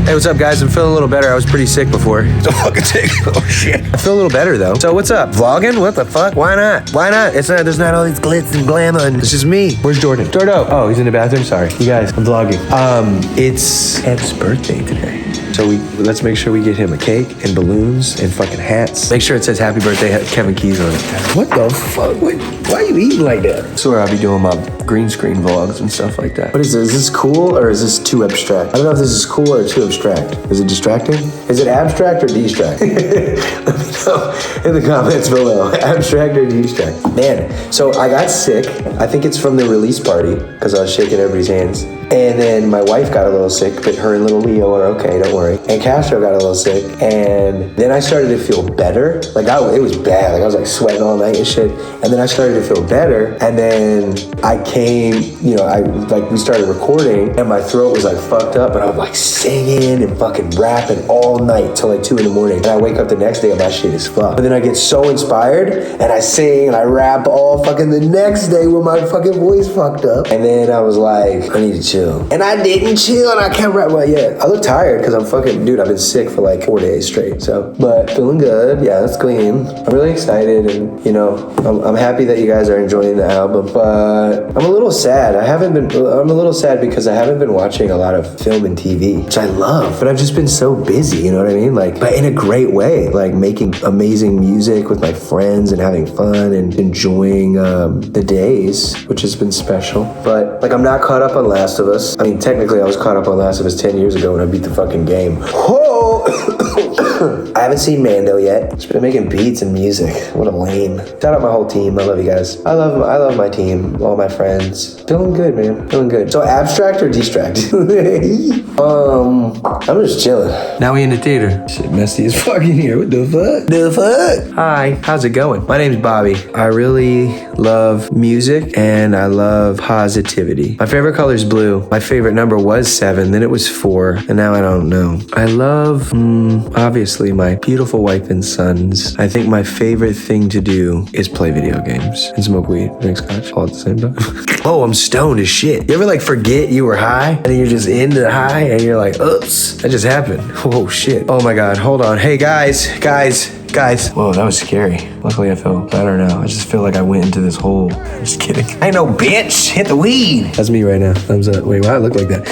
Hey, what's up, guys? I'm feeling a little better. I was pretty sick before. Don't fucking sick. Oh, shit. I feel a little better, though. So what's up? Vlogging? What the fuck? Why not? Why not? There's not all these glitz and glamour. And it's just me. Where's Jordan? Jordo. Oh, he's in the bathroom? Sorry. You guys, I'm vlogging. It's Ed's birthday today. So let's make sure we get him a cake and balloons and fucking hats. Make sure it says happy birthday Kevin Keys on it. What the fuck? Why are you eating like that? That's where I'll be doing my green screen vlogs and stuff like that. What is this? Is this cool or is this too abstract? I don't know if this is cool or too abstract. Is it distracting? Is it abstract or distract? Let me know in the comments below. Abstract or distract? Man, so I got sick. I think it's from the release party because I was shaking everybody's hands. And then my wife got a little sick, but her and little Leo are okay, don't worry. And Castro got a little sick, and then I started to feel better. Like it was bad, like I was like sweating all night and shit. And then I started to feel better, and then I came, we started recording, and my throat was like fucked up, and I was like singing and fucking rapping all night till like 2 a.m. And I wake up the next day and my shit is fucked. But then I get so inspired, and I sing and I rap all fucking the next day with my fucking voice fucked up. And then I was like, I need to chill. And I didn't chill, and I kept rapping. Well, yeah, I look tired because I'm fucking, dude, I've been sick for like 4 days straight. So, but feeling good. Yeah, it's clean. I'm really excited, and I'm happy that you guys are enjoying the album. But I'm a little sad. I'm a little sad because I haven't been watching a lot of film and TV, which I love. But I've just been so busy. You know what I mean? Like, but in a great way. Like making amazing music with my friends and having fun and enjoying the days, which has been special. But like, I'm not caught up on Last of Us. I mean, technically, I was caught up on Last of Us 10 years ago when I beat the fucking game. Whoa! I haven't seen Mando yet. Just been making beats and music. What a lame. Shout out my whole team. I love you guys. I love my team, all my friends. Feeling good, man. Feeling good. So abstract or distract? I'm just chilling. Now we in the theater. Shit messy as fucking here. What the fuck? The fuck? Hi. How's it going? My name's Bobby. I really love music and I love positivity. My favorite color is blue. My favorite number was 7, then it was 4, and now I don't know. I love, obviously, my beautiful wife and sons. I think my favorite thing to do is play video games and smoke weed, drink scotch, all at the same time. Oh, I'm stoned as shit. You ever like forget you were high and then you're just into the high and you're like, oops, that just happened. Oh shit. Oh my God, hold on. Hey guys. Whoa, that was scary. Luckily I feel better now. I just feel like I went into this hole. I'm just kidding. I ain't no bitch, hit the weed. That's me right now, thumbs up. Wait, why I look like that?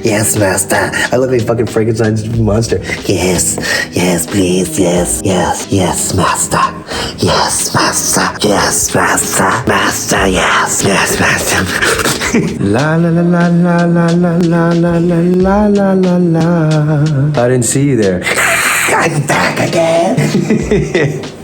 Yes, master. I look like fucking Frankenstein's monster. Yes, please, yes, master. Yes, master. Yes, master. Master, yes, master. La la la la la la la la la la la la la. I didn't see you there. I'm back again.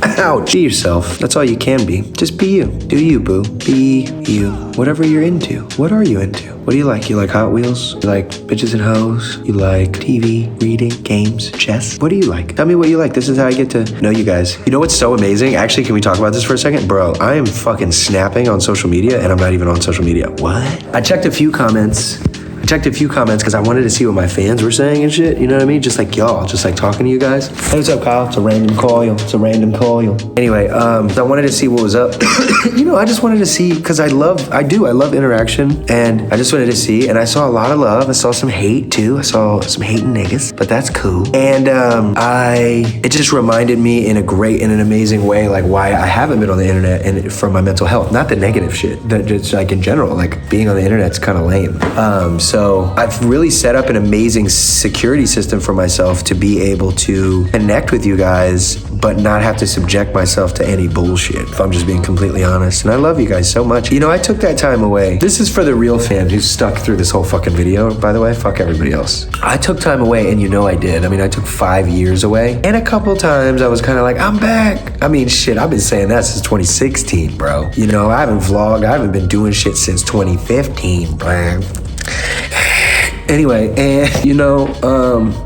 Ouch. Be yourself. That's all you can be. Just be you. Do you, boo. Be you. Whatever you're into. What are you into? What do you like? You like Hot Wheels? You like bitches and hoes? You like TV, reading, games, chess? What do you like? Tell me what you like. This is how I get to know you guys. You know what's so amazing? Actually, can we talk about this for a second? Bro, I am fucking snapping on social media and I'm not even on social media. What? I checked a few comments because I wanted to see what my fans were saying and shit, you know what I mean? Just like y'all, just like talking to you guys. Hey, what's up, Kyle? It's a random call. Anyway, I wanted to see what was up. I just wanted to see, because I love interaction, and I just wanted to see, and I saw a lot of love. I saw some hate too. I saw some hating niggas, but that's cool. And it just reminded me in an amazing way, like why I haven't been on the internet and for my mental health, not the negative shit, that just like in general, like being on the internet's kind of lame. So I've really set up an amazing security system for myself to be able to connect with you guys, but not have to subject myself to any bullshit, if I'm just being completely honest. And I love you guys so much. I took that time away. This is for the real fan who's stuck through this whole fucking video, by the way. Fuck everybody else. I took time away, and I did. I took 5 years away. And a couple times I was kind of like, I'm back. I've been saying that since 2016, bro. I haven't vlogged. I haven't been doing shit since 2015, bro. Anyway, and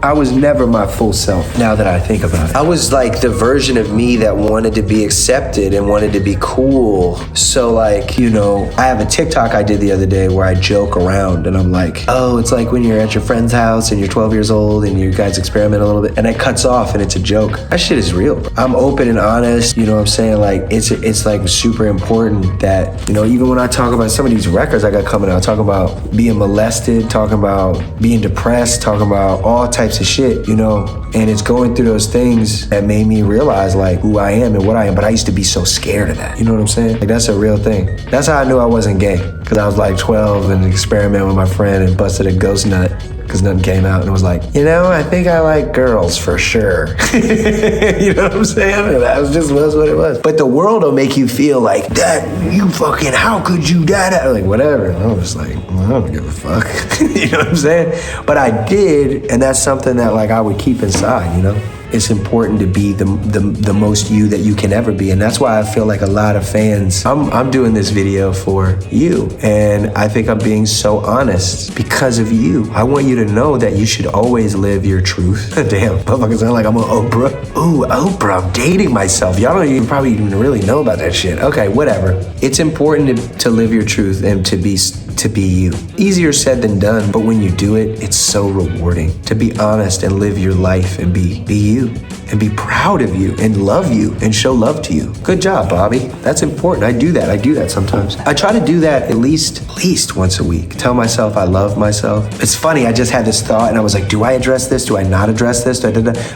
I was never my full self now that I think about it. I was like the version of me that wanted to be accepted and wanted to be cool. So like, I have a TikTok I did the other day where I joke around and I'm like, oh, it's like when you're at your friend's house and you're 12 years old and you guys experiment a little bit and it cuts off and it's a joke. That shit is real, bro. I'm open and honest, what I'm saying? Like, it's like super important that, even when I talk about some of these records I got coming out, talking about being molested, talking about about being depressed, talking about all types of shit, you know, and it's going through those things that made me realize like who I am and what I am, but I used to be so scared of that. You know what I'm saying? Like that's a real thing. That's how I knew I wasn't gay, because I was like 12 and experimenting with my friend and busted a ghost nut because nothing came out, and it was like, you know, I think I like girls for sure. You know what I'm saying? And that was what it was. But the world will make you feel like, that, you fucking, how could you that? Like, whatever. And I was like, well, I don't give a fuck. You know what I'm saying? But I did, and that's something that like I would keep inside, you know? It's important to be the most you that you can ever be. And that's why I feel like a lot of fans, I'm doing this video for you. And I think I'm being so honest because of you. I want you to know that you should always live your truth. Damn, motherfuckers sound like I'm on Oprah. Ooh, Oprah, I'm dating myself. Y'all don't even probably even really know about that shit. Okay, whatever. It's important to live your truth and to be you. Easier said than done, but when you do it, it's so rewarding. To be honest and live your life and be you and be proud of you and love you and show love to you. Good job, Bobby. That's important. I do that sometimes. I try to do that at least once a week. Tell myself I love myself. It's funny, I just had this thought and I was like, do I address this? Do I not address this?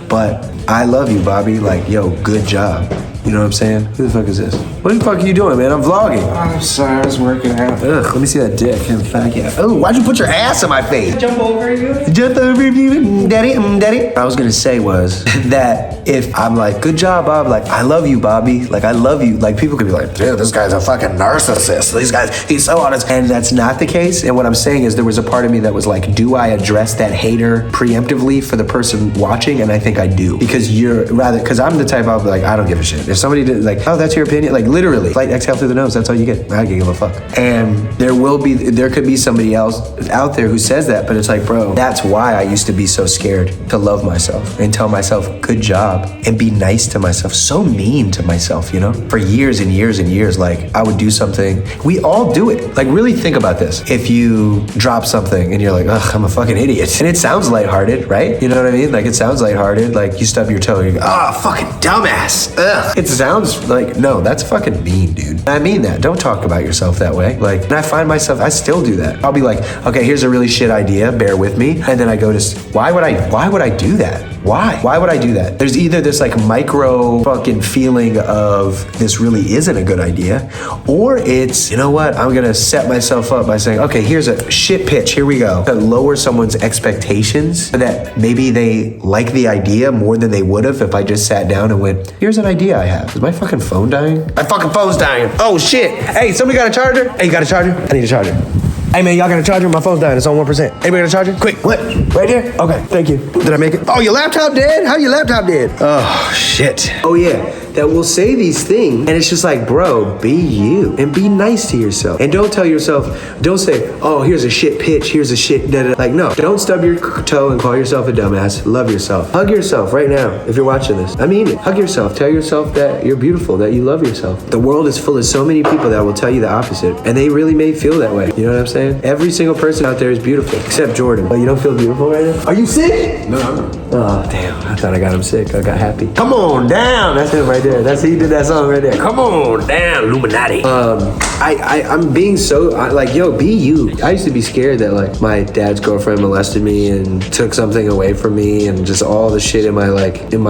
But I love you, Bobby. Like, yo, good job. You know what I'm saying? Who the fuck is this? What the fuck are you doing, man? I'm vlogging. I'm sorry, I was working out. Ugh, let me see that dick. Oh, why'd you put your ass in my face? Jump over you? Jump over you, daddy. What I was gonna say was that if I'm like, good job, Bob, like, I love you, Bobby. Like, I love you. Like, people could be like, dude, this guy's a fucking narcissist. These guys, he's so honest. And that's not the case. And what I'm saying is there was a part of me that was like, do I address that hater preemptively for the person watching? And I think I do. Because because I'm the type of like, I don't give a shit. If somebody did like, oh, that's your opinion, like literally, like exhale through the nose, that's all you get. I don't give a fuck. And there could be somebody else out there who says that, but it's like, bro, that's why I used to be so scared to love myself and tell myself, good job, and be nice to myself, so mean to myself, you know? For years and years and years, like I would do something, we all do it. Like really think about this. If you drop something and you're like, ugh, I'm a fucking idiot. And it sounds lighthearted, right? You know what I mean? Like it sounds lighthearted, like you stub your toe, you go, oh, fucking dumbass, ugh. It sounds like, no, that's fucking mean, dude. And I mean that. Don't talk about yourself that way. Like, and I find myself, I still do that. I'll be like, okay, here's a really shit idea, bear with me. And then I go to, why would I do that? Why would I do that? There's either this like micro fucking feeling of this really isn't a good idea, or it's, you know what, I'm gonna set myself up by saying, okay, here's a shit pitch, here we go. To lower someone's expectations so that maybe they like the idea more than they would have if I just sat down and went, here's an idea I have. Is my fucking phone dying? My fucking phone's dying. Oh shit. Hey, somebody got a charger? Hey, you got a charger? I need a charger. Hey man, y'all got a charger? My phone's dying. It's on 1%. Anybody got a charger? Quick, what? Right here? Okay, thank you. Did I make it? Oh, your laptop dead? How your laptop dead? Oh, shit. Oh yeah, that will say these things, and it's just like, bro, be you, and be nice to yourself. And don't tell yourself, don't say, oh, here's a shit pitch, here's a shit da-da. Like, no, don't stub your toe and call yourself a dumbass. Love yourself. Hug yourself right now if you're watching this. I mean it. Hug yourself. Tell yourself that you're beautiful, that you love yourself. The world is full of so many people that will tell you the opposite, and they really may feel that way. You know what I'm saying? Every single person out there is beautiful, except Jordan. But you don't feel beautiful right now? Are you sick? No, I'm not. Oh, damn. I thought I got him sick. I got happy. Come on down. That's him right there. He did that song right there. Come on down, Illuminati. I'm being so, like, yo, be you. I used to be scared that, like, my dad's girlfriend molested me and took something away from me and just all the shit in my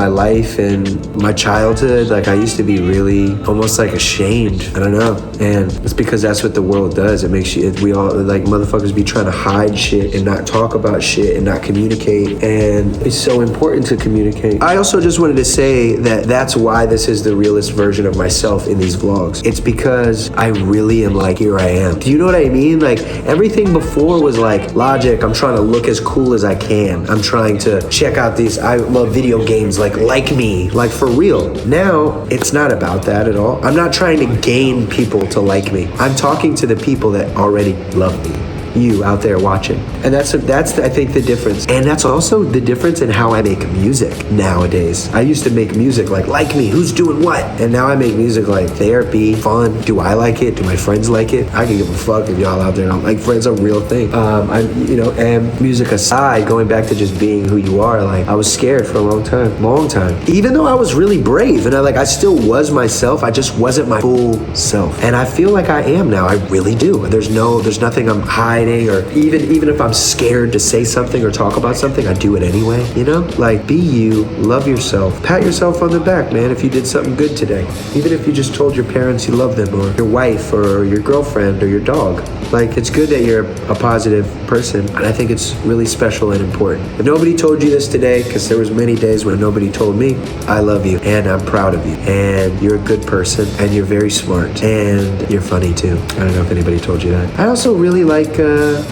life and my childhood. Like, I used to be really almost, like, ashamed. I don't know. And it's because that's what the world does. It makes you, we all, like, motherfuckers be trying to hide shit and not talk about shit and not communicate. And it's so important to communicate. I also just wanted to say that that's why this is the realest version of myself in these vlogs. It's because I really am like, here I am. Do you know what I mean? Like, everything before was like logic. I'm trying to look as cool as I can. I'm trying to check out these, I love video games, like me, like for real. Now, it's not about that at all. I'm not trying to gain people to like me. I'm talking to the people that already love me. You out there watching. And that's I think the difference. And that's also the difference in how I make music nowadays. I used to make music like me, who's doing what? And now I make music like therapy, fun. Do I like it? Do my friends like it? I can give a fuck if y'all out there don't like friends, a real thing. And music aside, going back to just being who you are, like I was scared for a long time. Even though I was really brave and I still was myself, I just wasn't my full self. And I feel like I am now. I really do. There's nothing I'm hiding exciting, or even if I'm scared to say something or talk about something, I do it anyway, you know? Like, be you, love yourself, pat yourself on the back, man, if you did something good today. Even if you just told your parents you love them, or your wife, or your girlfriend, or your dog. Like, it's good that you're a positive person, and I think it's really special and important. If nobody told you this today, because there was many days when nobody told me, I love you, and I'm proud of you, and you're a good person, and you're very smart, and you're funny too. I don't know if anybody told you that. I also really like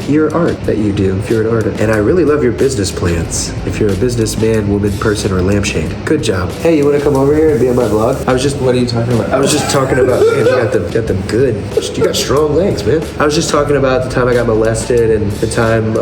your art that you do, if you're an artist, and I really love your business plans, if you're a businessman, woman, person, or lampshade. Good job. Hey, you want to come over here and be on my vlog? What are you talking about? I was just talking about, man, you got them good. You got strong legs, man. I was just talking about the time I got molested, and the time,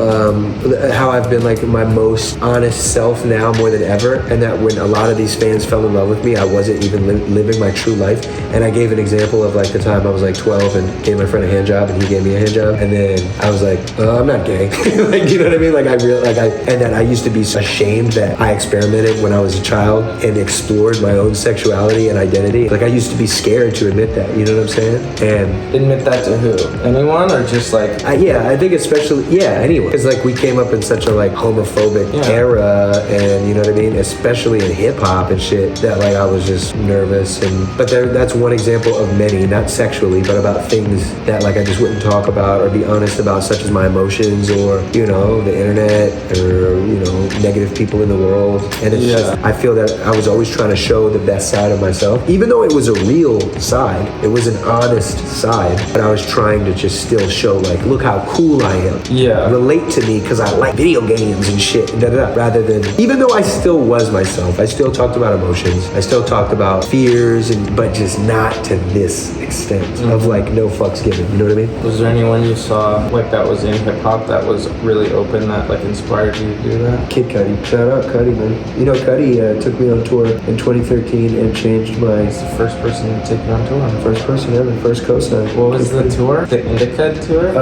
how I've been like my most honest self now more than ever, and that when a lot of these fans fell in love with me, I wasn't even living my true life. And I gave an example of like the time I was like 12 and gave my friend a hand job, and he gave me a hand job, and then I was like, I'm not gay. Like, you know what I mean? Like and then I used to be ashamed that I experimented when I was a child and explored my own sexuality and identity. Like, I used to be scared to admit that, you know what I'm saying? And Admit that to who? Anyone, or just like? I think especially, anyone. Because like we came up in such a like homophobic era, and you know what I mean? Especially in hip hop and shit, that like I was just nervous. But that's one example of many, not sexually, but about things that like I just wouldn't talk about or be honest about, such as my emotions, or, you know, the internet, or, you know, negative people in the world. And it's just, I feel that I was always trying to show the best side of myself, even though it was a real side, it was an honest side, but I was trying to just still show like, look how cool I am. Yeah. Relate to me because I like video games and shit, and rather than, even though I still was myself, I still talked about emotions, I still talked about fears, but just not to this extent of like no fucks given, you know what I mean? Was there anyone you saw like that was in hip hop that was really open, that like inspired you to do that? Kid Cudi. Shout out Cudi, man. You know, Cudi took me on tour in 2013 and changed my... He's the first person to take you on tour. First person ever, first cosign. What was the tour? The Indica tour?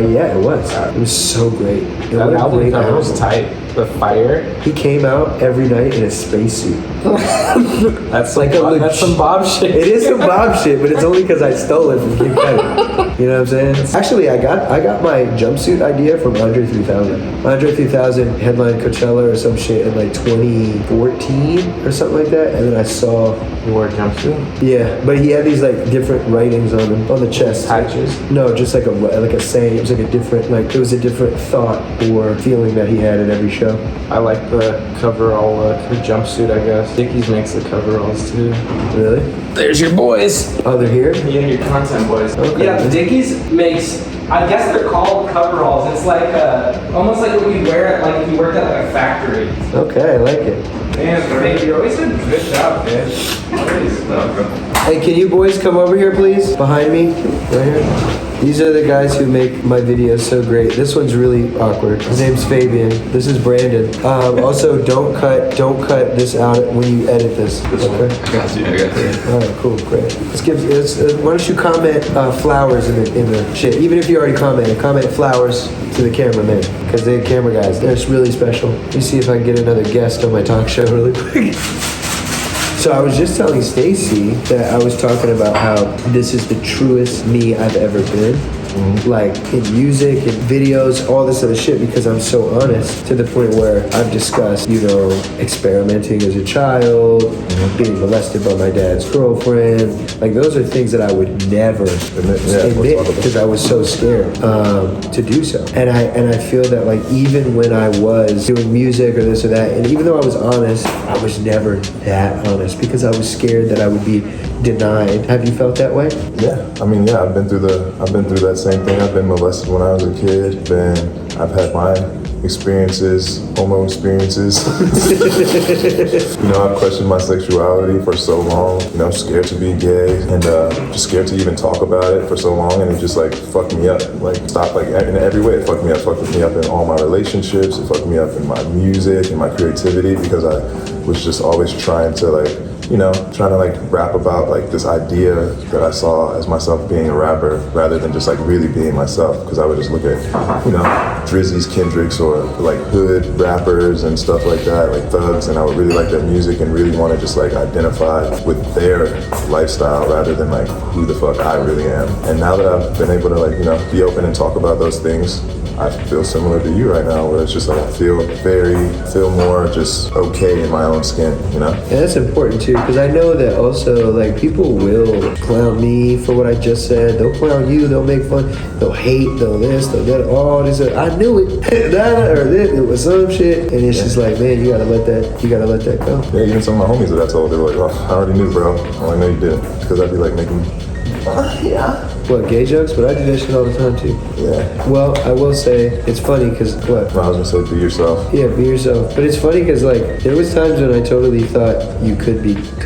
Yeah, it was. It was so great. That album cover was tight. The Fire. He came out every night in a spacesuit. That's like that's some Bob shit. It is some Bob shit, but it's only because I stole it from Kid Cudi. You know what I'm saying? Actually, I got my jumpsuit idea from Andre 3000. Andre 3000 headlined Coachella or some shit in like 2014 or something like that, and then I saw... You wore a jumpsuit? Yeah, but he had these like different writings on him, on the chest. Patches? No, just like a saying. It was like a different, like, it was a different thought or feeling that he had at every show. I like the coverall look, the jumpsuit, I guess. Dickies makes the coveralls too. Really? There's your boys. Oh, they're here? You and your content boys. Okay. Yeah, Dickies makes, I guess they're called coveralls. It's like almost like what you wear at, like if you worked at like a factory. Okay, I like it. Man, thank you. Always did a good job, man. Always. Hey, can you boys come over here, please? Behind me, right here. These are the guys who make my videos so great. This one's really awkward. His name's Fabian. This is Brandon. Also, don't cut this out when you edit this. Okay? I got you. All right, cool, great. Why don't you comment flowers in the shit? Even if you already commented, comment flowers to the cameraman, because they're camera guys. They're really special. Let me see if I can get another guest on my talk show really quick. So I was just telling Stacy that I was talking about how this is the truest me I've ever been. Like in music and videos, all this other shit, because I'm so honest, to the point where I've discussed, you know, experimenting as a child, being molested by my dad's girlfriend. Like, those are things that I would never admit because I was so scared to do so. And I feel that like even when I was doing music or this or that, and even though I was honest, I was never that honest because I was scared that I would be denied. Have you felt that way? Yeah, I mean, yeah, I've been through that same thing. I've been molested when I was a kid. I've had my homo experiences. You know, I've questioned my sexuality for so long. You know, I'm scared to be gay, and just scared to even talk about it for so long, and it just like fucked me up. Like, stop, like in every way, it fucked me up. Fucked me up in all my relationships. It fucked me up in my music and my creativity, because I was just always trying to like you know, trying to like rap about like this idea that I saw as myself being a rapper rather than just like really being myself. Because I would just look at, you know, Drizzy's, Kendrick's, or like hood rappers and stuff like that, like thugs, and I would really like their music and really want to just like identify with their lifestyle rather than like who the fuck I really am. And now that I've been able to like, you know, be open and talk about those things, I feel similar to you right now, where it's just like I feel more just okay in my own skin, you know? And that's important too, because I know that also like people will clown me for what I just said. They'll clown you, they'll make fun, they'll hate, they'll this, they'll that, all this. I knew it, that or this, it was some shit. And it's just like, man, you gotta let that go. Yeah, even some of my homies that I told, they were like, oh, I already knew, bro. Oh, I know you didn't. Because I'd be like making, yeah. What, gay jokes? But I do that shit all the time too. Yeah. Well, I will say, it's funny because what? I was gonna say, be yourself. Yeah, be yourself. But it's funny because like, there was times when I totally thought you could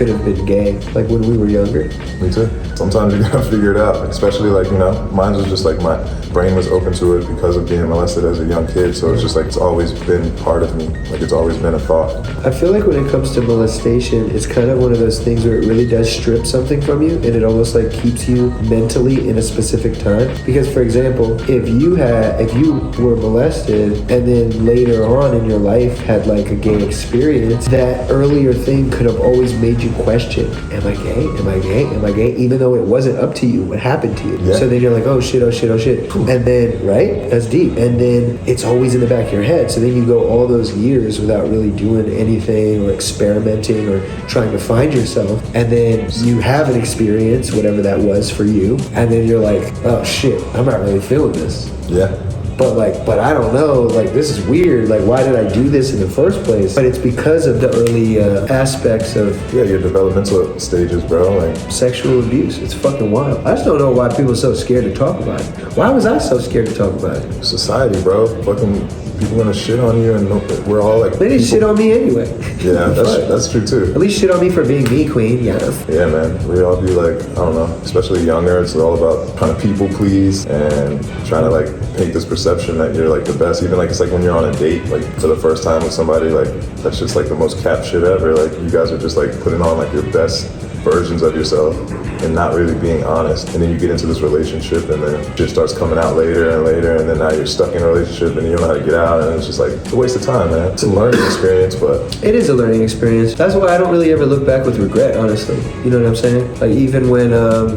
have been gay, like when we were younger. Me too. Sometimes you gotta figure it out, especially like, you know, mine was just like my brain was open to it because of being molested as a young kid. So it's just like, it's always been part of me. Like it's always been a thought. I feel like when it comes to molestation, it's kind of one of those things where it really does strip something from you, and it almost like keeps you mentally in a specific time. Because for example, if you were molested and then later on in your life had like a gay experience, that earlier thing could have always made you question, am I gay? Am I gay? Am I gay? Even though it wasn't up to you, what happened to you. Yeah. So then you're like, oh shit, oh shit, oh shit. And then, right? That's deep. And then it's always in the back of your head. So then you go all those years without really doing anything or experimenting or trying to find yourself. And then you have an experience, whatever that was for you. And then you're like, oh shit, I'm not really feeling this. Yeah. But I don't know, like this is weird, like why did I do this in the first place? But it's because of the early aspects of your developmental stages, bro. Like sexual abuse. It's fucking wild. I just don't know why people are so scared to talk about it. Why was I so scared to talk about it? Society, bro. Fucking people gonna shit on you, and we're all like. They didn't shit on me anyway. Yeah, that's true too. At least shit on me for being me, queen. Yes. Yeah, man. We all be like, I don't know, especially younger. It's all about trying to people please and trying to like paint this perception that you're like the best. Even like it's like when you're on a date, like for the first time with somebody, like that's just like the most cap shit ever. Like you guys are just like putting on like your best versions of yourself and not really being honest. And then you get into this relationship and then shit starts coming out later and later, and then now you're stuck in a relationship and you don't know how to get out, and it's just like it's a waste of time, man. It's a learning experience, but it is a learning experience. That's why I don't really ever look back with regret, honestly. You know what I'm saying? Like even when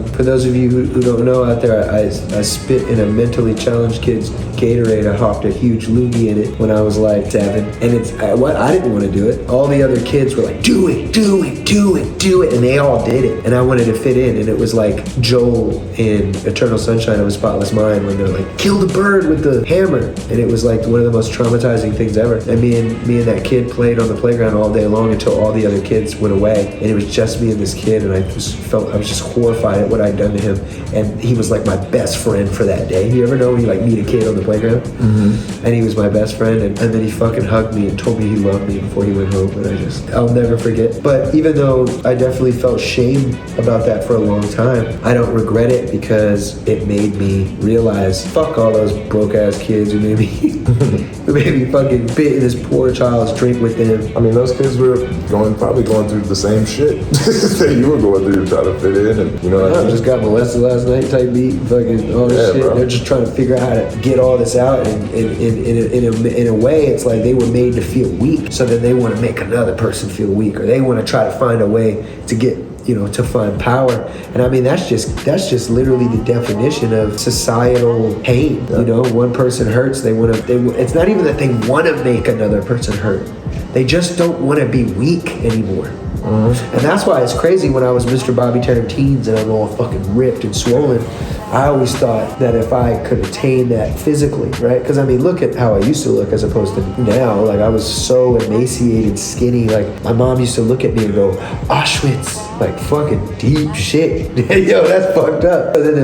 for those of you who don't know out there, I spit in a mentally challenged kid's Gatorade. I hopped a huge loogie in it when I was like 7, and I didn't want to do it. All the other kids were like, do it, do it, do it, do it, and they all did it, and I wanted to fit in. And it was like Joel in Eternal Sunshine of a Spotless Mind when they're like, kill the bird with the hammer, and it was like one of the most traumatizing things ever. And me and that kid played on the playground all day long until all the other kids went away, and it was just me and this kid, and I was just horrified at what I'd done to him. And he was like my best friend for that day. You ever know when you like meet a kid on the playground? Mm-hmm. And he was my best friend, and then he fucking hugged me and told me he loved me before he went home, and I'll never forget. But even though I definitely felt shame about that for a long time, I don't regret it because it made me realize, fuck all those broke ass kids who made me fucking spit in this poor child's drink with them. I mean, those kids were probably going through the same shit that you were going through to try to fit in, and you know what I mean? Just got molested last night type beat, fucking all this shit. Bro. They're just trying to figure out how to get all this out, and in a way, it's like they were made to feel weak, so then they want to make another person feel weak, or they want to try to find a way to get, to find power. And I mean, that's just literally the definition of societal pain. Yeah. One person hurts, it's not even that they want to make another person hurt. They just don't want to be weak anymore. Mm-hmm. And that's why it's crazy when I was Mr. Bobby Tarantines and I'm all fucking ripped and swollen. I always thought that if I could attain that physically, right? Because I mean, look at how I used to look as opposed to now. Like I was so emaciated, skinny. Like my mom used to look at me and go, Auschwitz, like fucking deep shit. Yo, that's fucked up. But then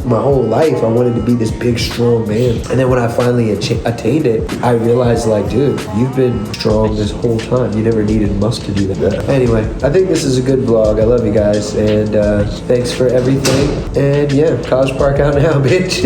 my whole life, I wanted to be this big, strong man. And then when I finally attained it, I realized like, dude, you've been strong this whole time. You never needed muscle to do that. Anyway, I think this is a good vlog. I love you guys. And thanks for everything. And yeah, College Park out now, bitch.